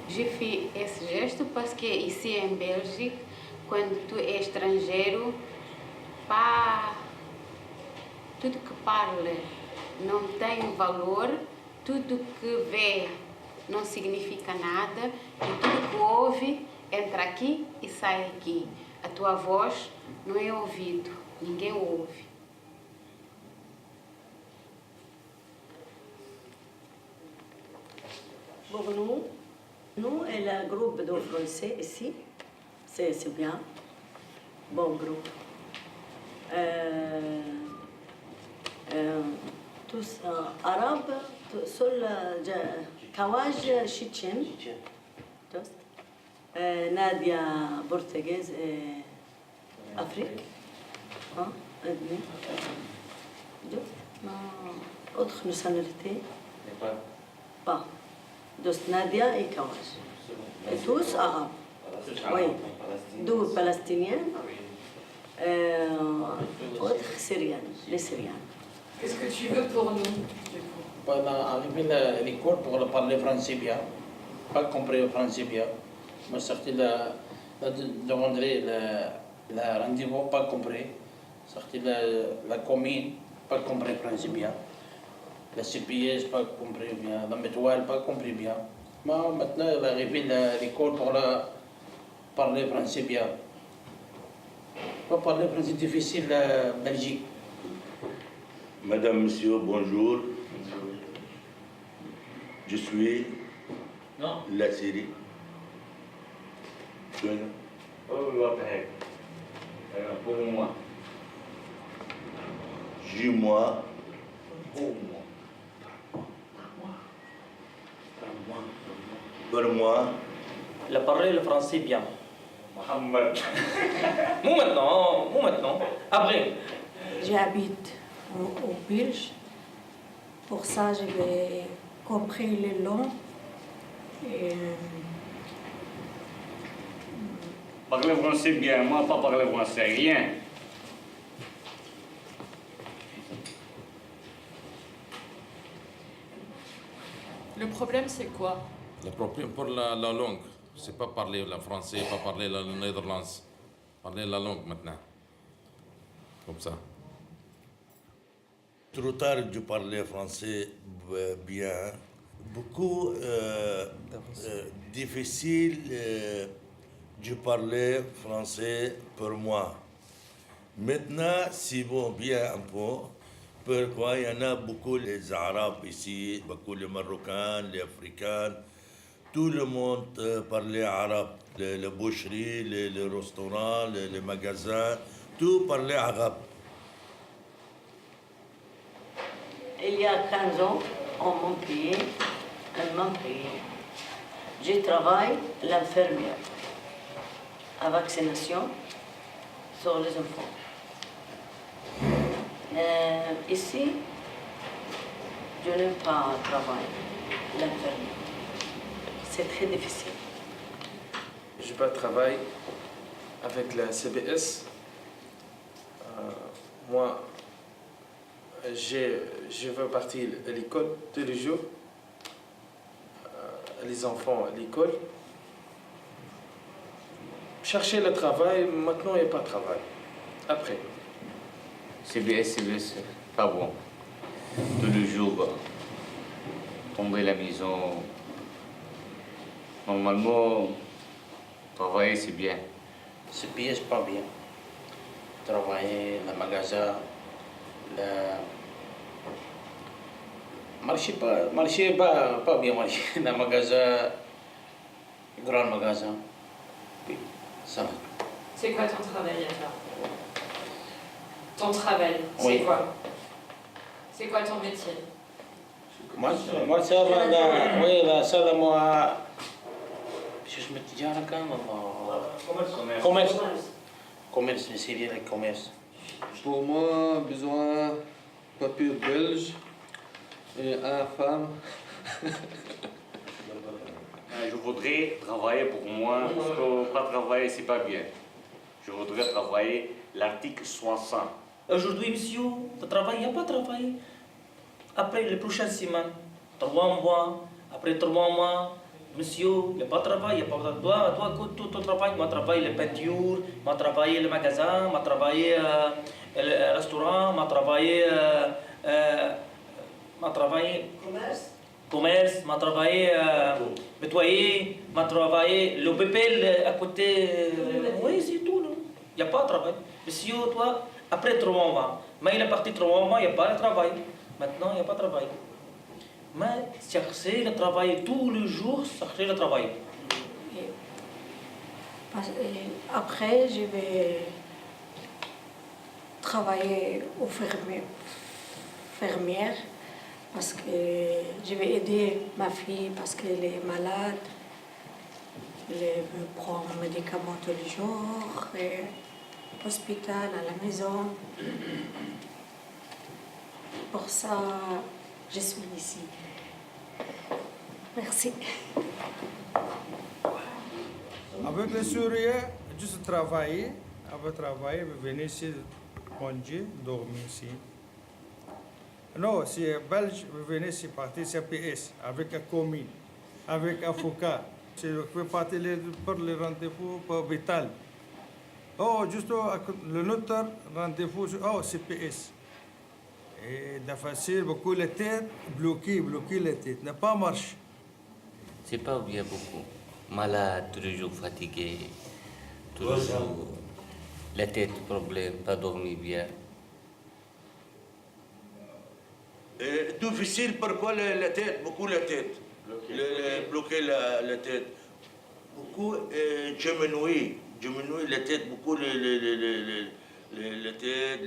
Je fais esse gesto parce que ici em Bélgica, quando tu és estrangeiro, pá, tudo que parla não tem valor, tudo que vê não significa nada e tudo que ouve entra aqui e sai aqui. A tua voz não é ouvido, ninguém ouve. Pour nous et le groupe de français ici, c'est bien. Bon groupe. Tous arabes, seul Kawaj Chichen. Nadia portugaise et Afrique. Autre nationalité? Pas. Donc Nadia et Kawaj. Et tous arabes. Oui. Deux palestiniens. Autres syriennes. Les syriennes. Qu'est-ce que tu veux pour nous, du coup? Pendant arriver à l'école pour parler français bien, pas compris français bien. Moi, sorti demander la rendez-vous, pas compris. Sorti la commune, pas compris français bien. La CPS, pas compris bien. La métoile, pas compris bien. Moi, maintenant, arrivé à l'école pour parler français bien. Pas parler français difficile en Belgique. Madame, Monsieur, bonjour. Je suis la Syrie. Pour moi. Dis-moi. Pour moi. Il a parlé le français bien. Mohamed. Moi maintenant. Après. J'habite au Belge. Pour ça, j'ai compris les langues. Parler français bien, moi pas parler français, rien. Le problème, c'est quoi? Le problème pour la langue, c'est pas parler le français, pas parler le néerlandais. Parler la langue maintenant. Comme ça. Trop tard, je parlais français bien. Beaucoup difficile, je parlais français pour moi. Maintenant, c'est bon, bien un peu. Pourquoi il y en a beaucoup les Arabes ici, beaucoup les Marocains, les Africains. Tout le monde parlait arabe. Les boucheries, les restaurants, les magasins, tout parlait arabe. Il y a 15 ans, on m'a payé, Je travaille l'infirmière à vaccination sur les enfants. Ici, je n'aime pas travailler l'infirmière. C'est très difficile. Je vais travailler avec la CBS. Moi, je veux partir à l'école tous les jours. Les enfants à l'école. Chercher le travail, maintenant il n'y a pas de travail. Après. CBS, pas bon. Tous les jours, tomber à la maison. Normalement, travailler c'est bien. CPS pas bien. Travailler dans le magasin, marché pas bien marché. Dans le magasin, grand magasin. Oui, ça va. C'est quoi ton travail à toi? Ton travail, c'est Oui. quoi? C'est quoi ton métier? Moi, ça va, oui, ça va, moi. Je me dis, commerce, c'est bien le commerce. Pour moi, besoin papier belge et une femme. Je voudrais travailler pour moi, parce que pas travailler c'est pas bien. Je voudrais travailler l'article 60. Aujourd'hui, monsieur, tu travailles, il n'y a pas de travail. Après les prochaines semaines, 3 mois, après 3 mois, Monsieur, il n'y a pas de travail, il n'y a pas de... Toi, ton travail, m'a travaillé la peinture, m'a travaillé le magasin, m'a travaillé le restaurant, m'a travaillé... commerce, m'a travaillé nettoyer, m'a travaillé le BPL à côté. Oui, c'est tout. Il n'y a pas de travail. Monsieur, toi, après 3 mois, mais il est parti 3 mois, il n'y a pas de travail. Maintenant, il n'y a pas de travail. Mais chercher le travail tous les jours, chercher le travail. Après, je vais travailler au fermière parce que je vais aider ma fille parce qu'elle est malade. Elle prend des médicaments tous les jours, l'hôpital, à la maison. Pour ça, je suis ici. Merci. Avec les Syriens, juste travailler, après travailler, venir ici, manger, dormir ici. Non, si Belge, venez ici partir, c'est PS, avec un commis, avec un avocat. Si vous pouvez partir pour les rendez-vous pour l'hôpital. Oh, juste le notaire, rendez-vous, oh, c'est PS. Et de facile, beaucoup la tête, bloquer la tête, n'a pas marché. C'est pas bien beaucoup. Malade, tous les jours fatigué, tous les jours la tête, problème, pas dormir bien. Difficile, pourquoi la tête, beaucoup la tête, bloquer la tête. Beaucoup diminuer la tête, beaucoup la tête,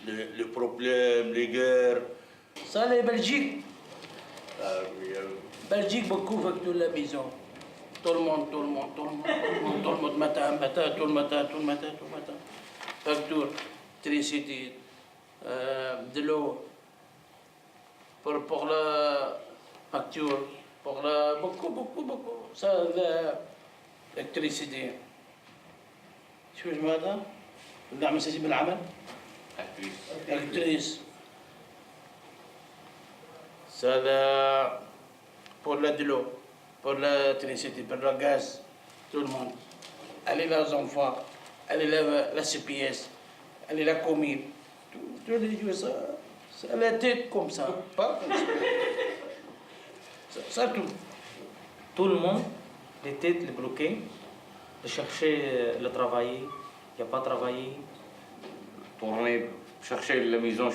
les problèmes, les guerres. Ça, les Belgique. Belgique, beaucoup facture la maison. Tout le monde, matin, tout le matin. Facture, électricité, de l'eau. Pour la facture, pour la... beaucoup. Ça, l'électricité. شو اسمه هذا؟ اللي عم يستجيب بالعمل؟ Actrice. Ça, pour la de l'eau, pour l'électricité, pour le gaz, tout le monde. Elle est les enfants, elle est la CPS, elle est la commune. Tous les jours, ça la tête comme ça, pas comme ça. Ça tout. Tout le monde, les têtes les bloquées, de chercher le travail, il n'y a pas de travail. Tourner, chercher la maison,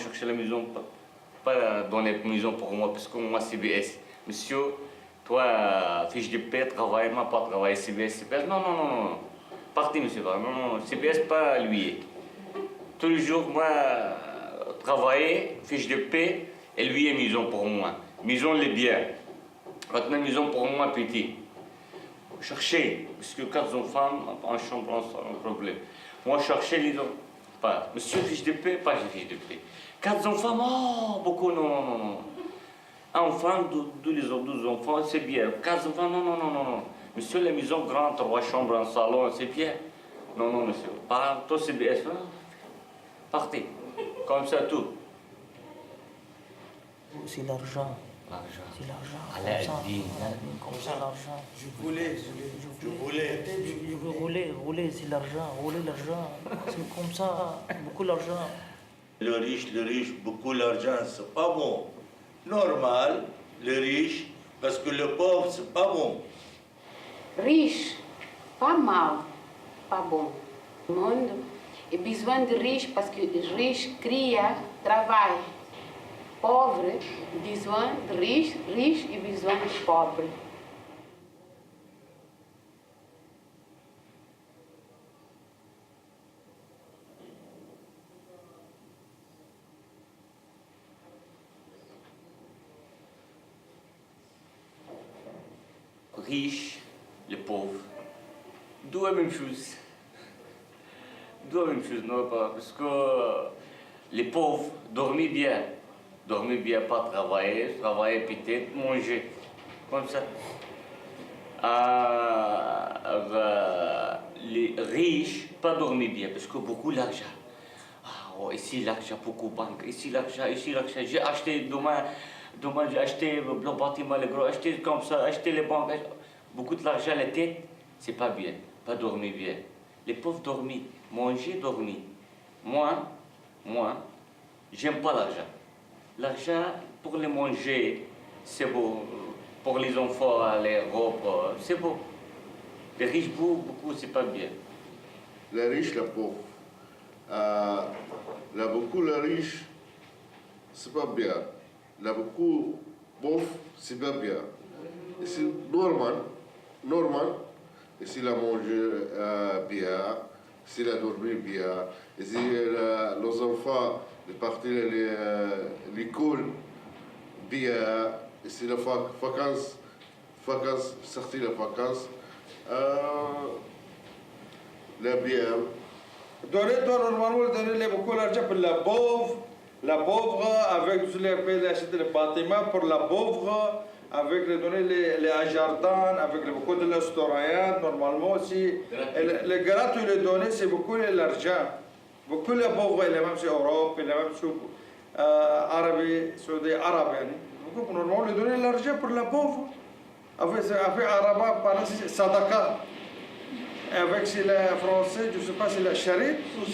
pas donner la maison pour moi, parce que moi, CBS. Monsieur, toi, fiche de paie, travaille, moi, pas travailler, CBS. Non. Partez, monsieur, non, CBS, pas lui. Tous les jours, moi, travailler, fiche de paie, et lui est maison pour moi. Maison, les biens. Maintenant, maison pour moi, petit. Chercher, parce que 4 enfants, en chambre, un problème. Moi, chercher les enfants. Pas. Monsieur, fiche de paie, pas j'ai fiche de paie. 4 enfants, oh, beaucoup, non. Un enfant, 12 enfants, c'est bien. 4 enfants, non. Monsieur, la maison grande, 3 chambres, un salon, c'est bien. Non, monsieur. Pas tout CBS. Partez. Comme ça, tout. C'est l'argent. C'est l'argent. Comme ça, l'argent. Je voulais. Rouler, c'est l'argent. Rouler l'argent. C'est comme ça, beaucoup l'argent. Le riche, beaucoup l'argent, c'est pas bon. Normal, le riche, parce que le pauvre, c'est pas bon. Riche, pas mal, pas bon. Le monde a besoin de riche parce que riche cria trabalho. Pobre, besoin de riche e besoin de pobre. Riche, les pauvres, d'où la même chose. Non, pas, parce que les pauvres dorment bien, pas travailler peut-être, manger, comme ça. Les riches, pas dormir bien, parce que beaucoup d'argent. Ici l'argent, beaucoup de banques, ici l'argent. J'ai acheté demain j'ai acheté le bâtiment, le gros, acheté comme ça, acheté les banques. beaucoup de l'argent à la tête, c'est pas bien, pas dormir bien. Les pauvres dormir, manger, dormir. Moi, j'aime pas l'argent. L'argent, pour les manger, c'est beau. Pour les enfants, les robes, c'est beau. Les riches, beaucoup, c'est pas bien. Les riches, les pauvres. Là, beaucoup les riches, c'est pas bien. Là, beaucoup pauvres, c'est pas bien. Et c'est normal. Et s'il a mangé bien, s'il a dormi bien, et si les enfants sont partis à l'école bien, et si les vacances, sortir les vacances, la bien. Donner normalement beaucoup d'argent pour la pauvre avec les bâtiments pour la pauvre, avec les jardins, avec beaucoup de restaurants. Normalement, si les gratuits les donner, c'est beaucoup l'argent. Beaucoup les pauvres, même sur Europe, même sur Arabie, sur des Arabes. Beaucoup normalement les donner l'argent pour la pauvre. Avec Arabe, par exemple, Sadaka. Avec les Français, je ne sais pas si la charité ou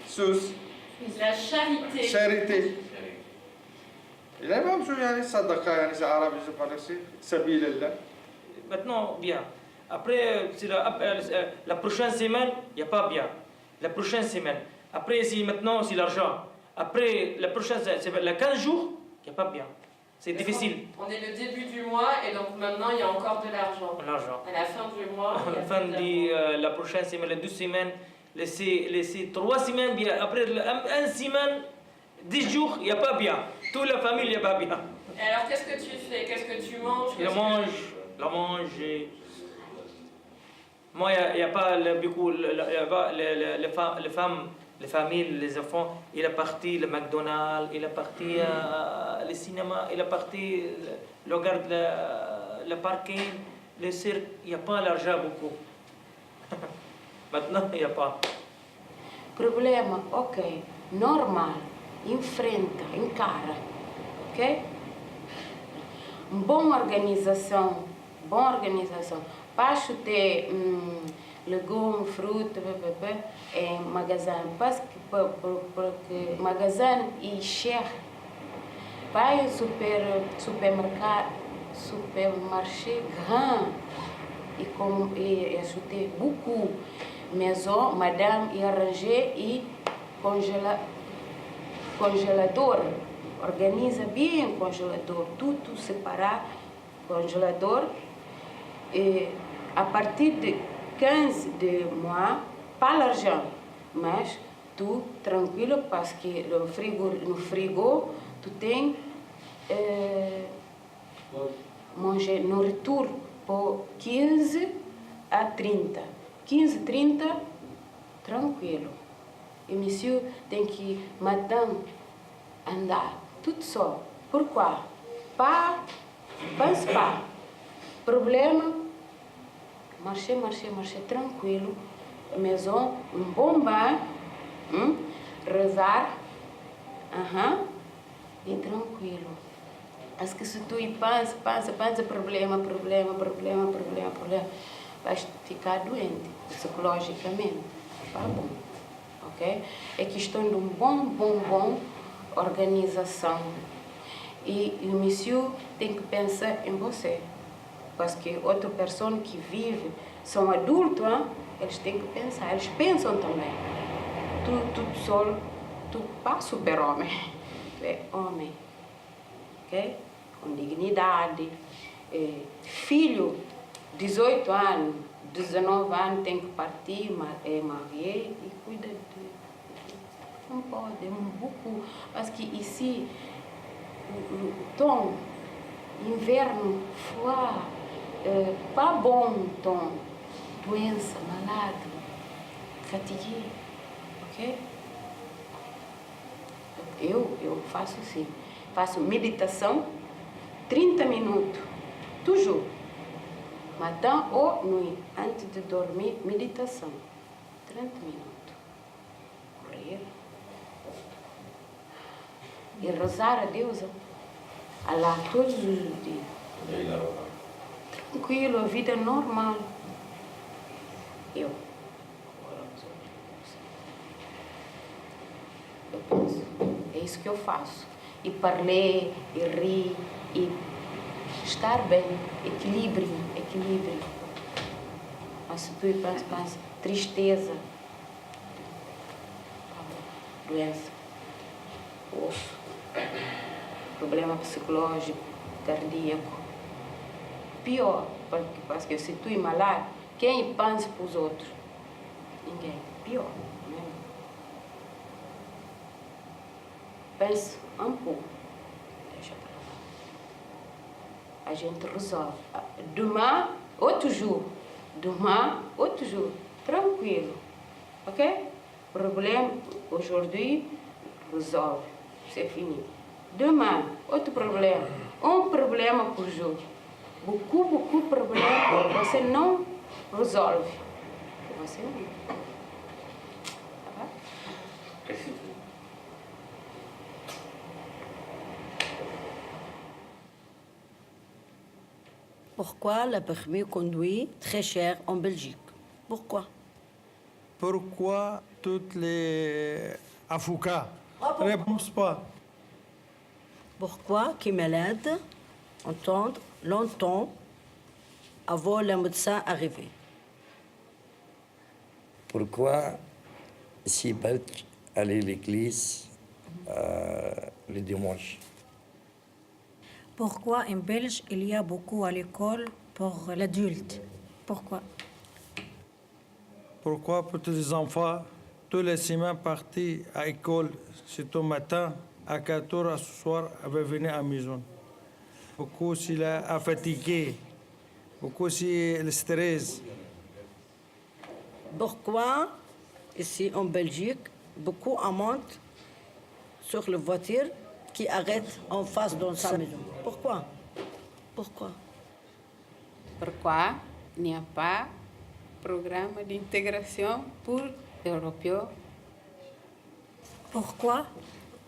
Sus. La charité. Charité. Il y a même chose, Sadaka, c'est arabe, je ne sais pas si Sabilillah. Maintenant, bien. Après, la prochaine semaine, il n'y a pas bien. La prochaine semaine. Après, maintenant, c'est l'argent. Après, la prochaine semaine, les 15 jours, il n'y a pas bien. C'est difficile. On est le début du mois et donc maintenant il y a encore de l'argent. À la fin du mois. À la fin de la prochaine semaine, les 2 semaines, les 3 semaines, bien. Après 1 semaine, 10 jours, il n'y a pas bien. Toute la famille, il n'y a pas bien. Et alors qu'est-ce que tu fais? Qu'est-ce que tu manges? La mange. Moi, il n'y a pas beaucoup. Les femmes. Les familles, les enfants, il est parti le McDonald's, il est parti le cinéma, il est parti le garde le parking, le cirque. Il n'y a pas l'argent beaucoup. Maintenant, il n'y a pas. Problema, ok, normal, enfrenta, encara, ok? Boa organização, Pacho ter legumes, fruta, em magazine, porque magazine e cher, vai supermercado, supermarché grand e acheter beaucoup maison, madame e arranger e congelador, organiza bem congelador, tudo separar congelador e a partir de 15 de mois, pas l'argent, mas tu tranquilo, parce que no frigo tu tem manger nourriture por 15 a 30. 15, 30, tranquilo. E monsieur tem que madame andar, tudo só. Pourquoi? Pense pas. Problema, marcher, tranquilo. Maison, bom banho, rezar, e tranquilo. Acho que se tu pensa, problema, vais ficar doente, psicologicamente. Tá bom, ok? É questão de bom organização. E o monsieur tem que pensar em você. Porque outra pessoa que vive, são adultos, eles têm que pensar, eles pensam também. Tu só, tu pas super-homem, tu é homem, ok? Com dignidade. Filho, 18 anos, 19 anos, tem que partir, marier e cuida de... Não pode, é pouco. Porque ici, o tom, inverno, froid, pas bom tom, doença, malade, fatigué, ok? Eu faço assim, faço meditação, 30 minutos, toujours, matin ou nuit, antes de dormir, meditação, 30 minutos, correr, e rezar a Deus, Allah, todos os dias. tranquilo, a vida normal. Eu penso, é isso que eu faço. E parler, e rir, e estar bem, equilíbrio. Mas se tu pensas, tristeza, doença, osso, problema psicológico, cardíaco. Pior, porque se tu é malado, quem pensa para os outros? Ninguém. Pior. Né? Pense um pouco. Deixa para lá. A gente resolve. Demain, outro jour. Tranquilo. Ok? Problème, aujourd'hui, resolve. C'est fini. Demain, outro problema. Um problema por jour. Beaucoup de problemas você não resolve. Você não. Tá bom? Pourquoi le permis conduit très cher en Belgique? Pourquoi? Pourquoi tous les avocats ne répondent pas? Pourquoi qui malade entendent longtemps avant le médecin arriver? Pourquoi si Belge aller à l'église le dimanche? Pourquoi en Belge il y a beaucoup à l'école pour l'adulte? Pourquoi? Pourquoi pour tous les enfants, tous les semaines partis à l'école, c'est au matin, à 4 heures ce soir, avaient venu à la maison. Beaucoup s'il a fatigué, beaucoup si le stress. Pourquoi ici en Belgique, beaucoup amende sur les voitures qui arrêtent en face de sa maison? Pourquoi? Pourquoi il n'y a pas programme d'intégration pour Européens? Pourquoi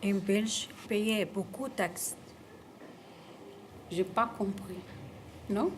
en Belge payer beaucoup de taxes? Je n'ai pas compris. Non?